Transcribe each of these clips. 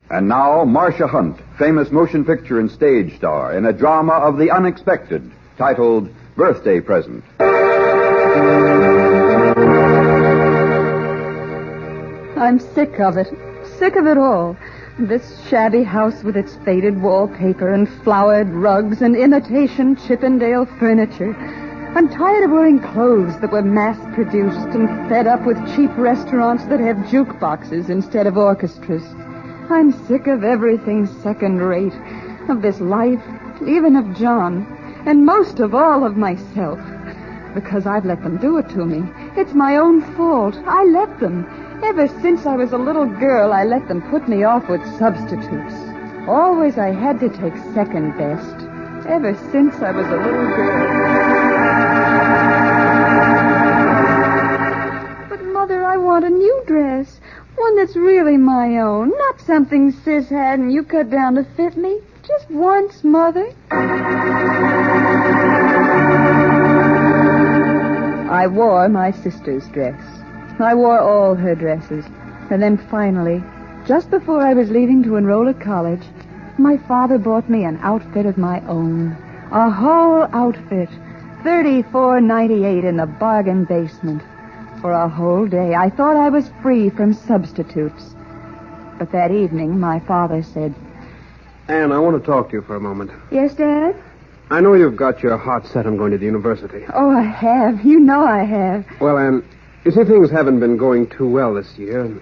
And now, Marcia Hunt, famous motion picture and stage star, in a drama of the unexpected, titled Birthday Present. I'm sick of it. Sick of it all. This shabby house with its faded wallpaper and flowered rugs and imitation Chippendale furniture. I'm tired of wearing clothes that were mass-produced and fed up with cheap restaurants that have jukeboxes instead of orchestras. I'm sick of everything second-rate, of this life, even of John, and most of all of myself. Because I've let them do it to me. It's my own fault. I let them. Ever since I was a little girl, I let them put me off with substitutes. Always I had to take second best. Ever since I was a little girl. But, Mother, I want a new dress. One that's really my own. Not something Sis had and you cut down to fit me. Just once, Mother. I wore my sister's dress. I wore all her dresses. And then finally, just before I was leaving to enroll at college, my father bought me an outfit of my own. A whole outfit. $34.98 in the bargain basement. For a whole day, I thought I was free from substitutes. But that evening, my father said... Anne, I want to talk to you for a moment. Yes, Dad? I know you've got your heart set on going to the university. Oh, I have. You know I have. Well, Anne, you see, things haven't been going too well this year. And,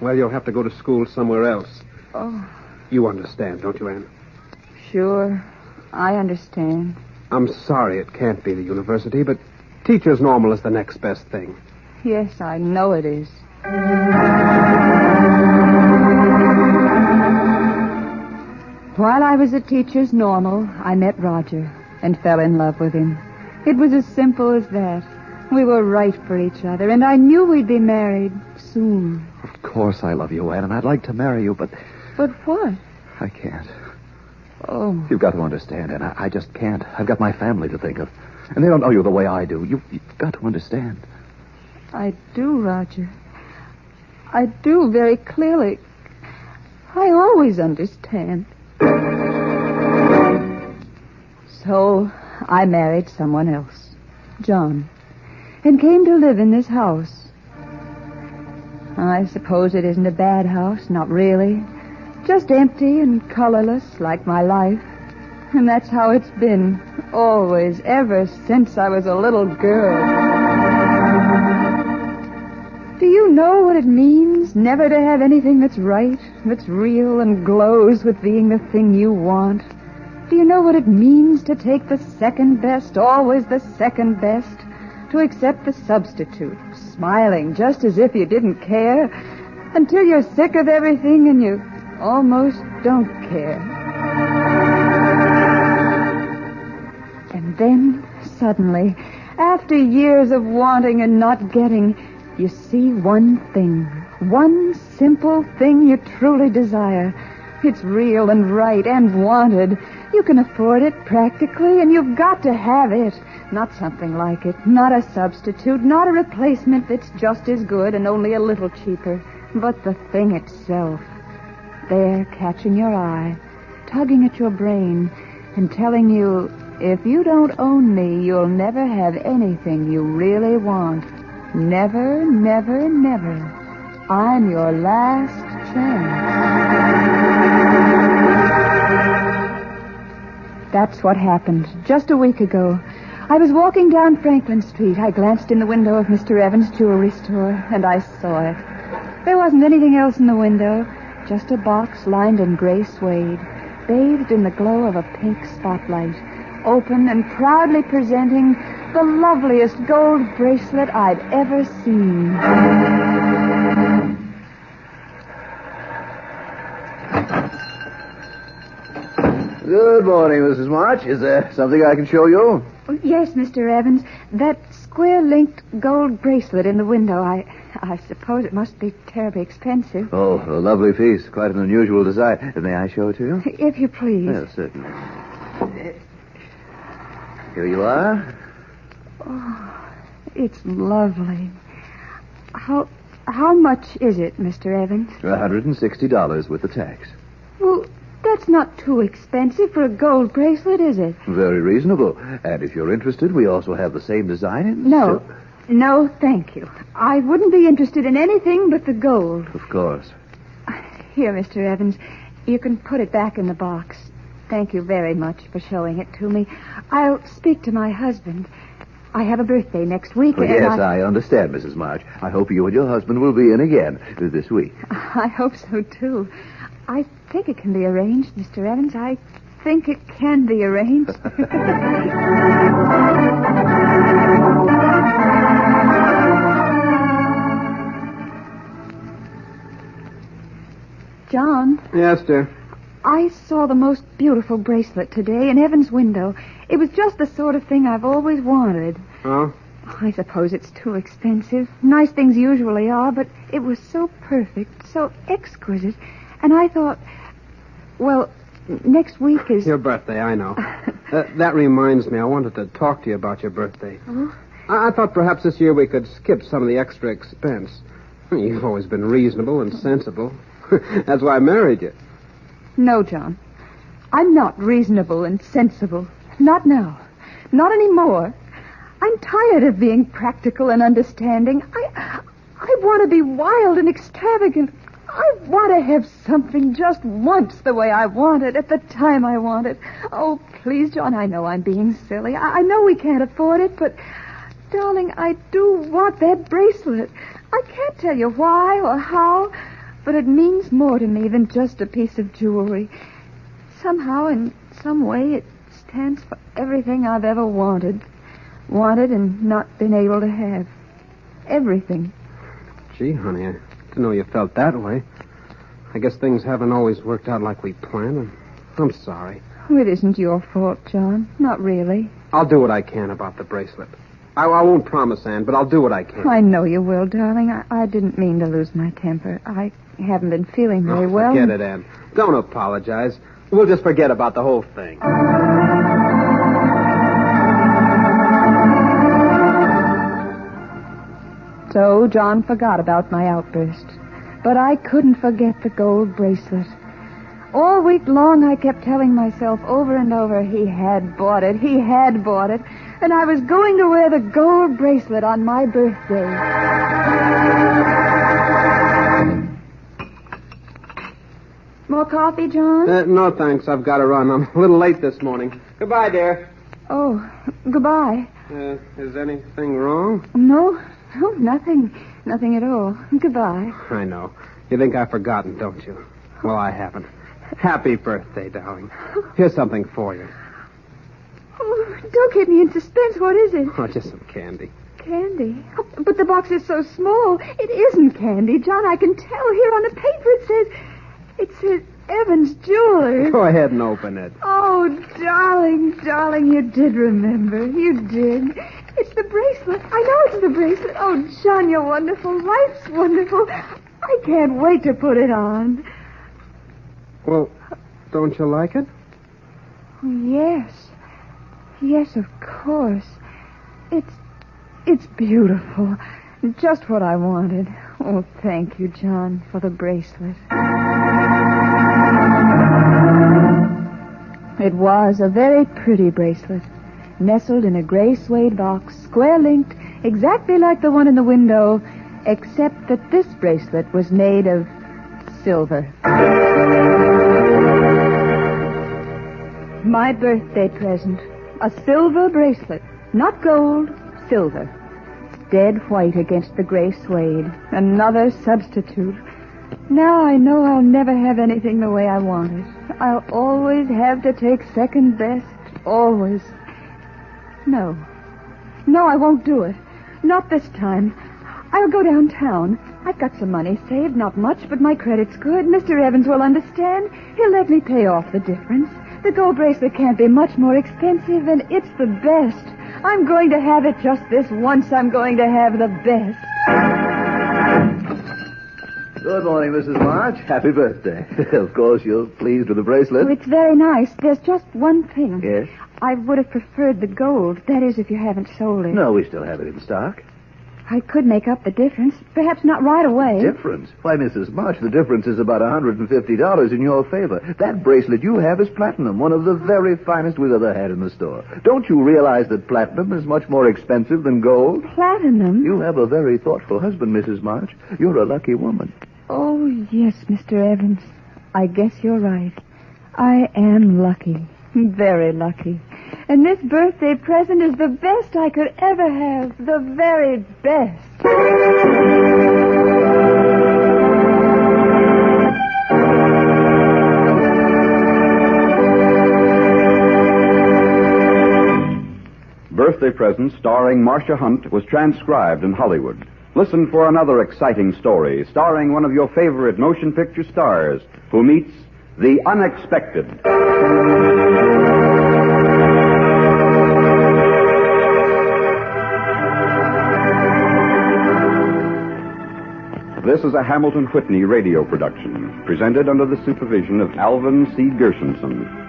well, you'll have to go to school somewhere else. Oh. You understand, don't you, Anne? Sure. I understand. I'm sorry it can't be the university, but teacher's normal is the next best thing. Yes, I know it is. While I was at Teacher's Normal, I met Roger and fell in love with him. It was as simple as that. We were right for each other, and I knew we'd be married soon. Of course I love you, Anne, and I'd like to marry you, but... But what? I can't. Oh. You've got to understand, Anne. I just can't. I've got my family to think of. And they don't know you the way I do. You've got to understand. I do, Roger. I do, very clearly. I always understand. So I married someone else, John, and came to live in this house. I suppose it isn't a bad house, not really. Just empty and colorless, like my life. And that's how it's been, always, ever since I was a little girl. Do you know what it means, never to have anything that's right, that's real and glows with being the thing you want? Do you know what it means to take the second best, always the second best? To accept the substitute, smiling just as if you didn't care, until you're sick of everything and you almost don't care. And then, suddenly, after years of wanting and not getting, you see one thing, one simple thing you truly desire. It's real and right and wanted. You can afford it practically, and you've got to have it. Not something like it, not a substitute, not a replacement that's just as good and only a little cheaper, but the thing itself. There, catching your eye, tugging at your brain, and telling you, if you don't own me, you'll never have anything you really want. Never, never, never. I'm your last chance. That's what happened just a week ago. I was walking down Franklin Street. I glanced in the window of Mr. Evans' jewelry store, and I saw it. There wasn't anything else in the window, just a box lined in gray suede, bathed in the glow of a pink spotlight, open and proudly presenting the loveliest gold bracelet I'd ever seen. Good morning, Mrs. March. Is there something I can show you? Yes, Mr. Evans. That square-linked gold bracelet in the window, I suppose it must be terribly expensive. Oh, a lovely piece. Quite an unusual design. May I show it to you? If you please. Yes, certainly. Here you are. Oh, it's lovely. How How much is it, Mr. Evans? $160 with the tax. Well, that's not too expensive for a gold bracelet, is it? Very reasonable. And if you're interested, we also have the same design in No. No, thank you. I wouldn't be interested in anything but the gold. Of course. Here, Mr. Evans, you can put it back in the box. Thank you very much for showing it to me. I'll speak to my husband. I have a birthday next week. Well, yes, I understand, Mrs. March. I hope you and your husband will be in again this week. I hope so, too. I think it can be arranged, Mr. Evans. I think it can be arranged. John? Yes, dear. I saw the most beautiful bracelet today in Evan's window. It was just the sort of thing I've always wanted. Oh? I suppose it's too expensive. Nice things usually are, but it was so perfect, so exquisite. And I thought, well, next week is... Your birthday, I know. That reminds me, I wanted to talk to you about your birthday. Oh? I thought perhaps this year we could skip some of the extra expense. You've always been reasonable and sensible. That's why I married you. No, John. I'm not reasonable and sensible. Not now. Not anymore. I'm tired of being practical and understanding. I want to be wild and extravagant. I want to have something just once the way I want it, at the time I want it. Oh, please, John, I know I'm being silly. I know we can't afford it, but, darling, I do want that bracelet. I can't tell you why or how, but it means more to me than just a piece of jewelry. Somehow, in some way, it stands for everything I've ever wanted. Wanted and not been able to have. Everything. Gee, honey, I didn't know you felt that way. I guess things haven't always worked out like we planned. I'm sorry. It isn't your fault, John. Not really. I'll do what I can about the bracelet. I won't promise, Anne, but I'll do what I can. I know you will, darling. I didn't mean to lose my temper. I haven't been feeling very well. Forget it, Anne. Don't apologize. We'll just forget about the whole thing. So John forgot about my outburst. But I couldn't forget the gold bracelet. All week long I kept telling myself over and over he had bought it, and I was going to wear the gold bracelet on my birthday. More coffee, John? No, thanks. I've got to run. I'm a little late this morning. Goodbye, dear. Oh, goodbye. Is anything wrong? No, nothing. Nothing at all. Goodbye. I know. You think I've forgotten, don't you? Well, I haven't. Happy birthday, darling. Here's something for you. Oh, don't keep me in suspense. What is it? Oh, just some candy. Candy? Oh, but the box is so small. It isn't candy, John. I can tell here on the paper. It says Evans Jewelers. Go ahead and open it. Oh, darling, you did remember. You did. It's the bracelet. I know it's the bracelet. Oh, John, you're wonderful. Life's wonderful. I can't wait to put it on. Well, don't you like it? Oh, yes. Yes, of course. It's beautiful. Just what I wanted. Oh, thank you, John, for the bracelet. It was a very pretty bracelet, nestled in a gray suede box, square-linked, exactly like the one in the window, except that this bracelet was made of silver. My birthday present. A silver bracelet. Not gold, silver. Dead white against the gray suede. Another substitute. Now I know I'll never have anything the way I want it. I'll always have to take second best. Always. No, I won't do it. Not this time. I'll go downtown. I've got some money saved, not much, but my credit's good. Mr. Evans will understand. He'll let me pay off the difference. The gold bracelet can't be much more expensive, and it's the best. I'm going to have it just this once. I'm going to have the best. Good morning, Mrs. March. Happy birthday. Of course, you're pleased with the bracelet. Oh, it's very nice. There's just one thing. Yes? I would have preferred the gold. That is, if you haven't sold it. No, we still have it in stock. I could make up the difference. Perhaps not right away. Difference? Why, Mrs. March, the difference is about $150 in your favor. That bracelet you have is platinum, one of the very finest we've ever had in the store. Don't you realize that platinum is much more expensive than gold? Platinum? You have a very thoughtful husband, Mrs. March. You're a lucky woman. Oh, yes, Mr. Evans. I guess you're right. I am lucky. Very lucky. And this birthday present is the best I could ever have. The very best. Birthday Present, starring Marcia Hunt, was transcribed in Hollywood. Listen for another exciting story starring one of your favorite motion picture stars who meets the unexpected. This is a Hamilton Whitney radio production, presented under the supervision of Alvin C. Gershenson.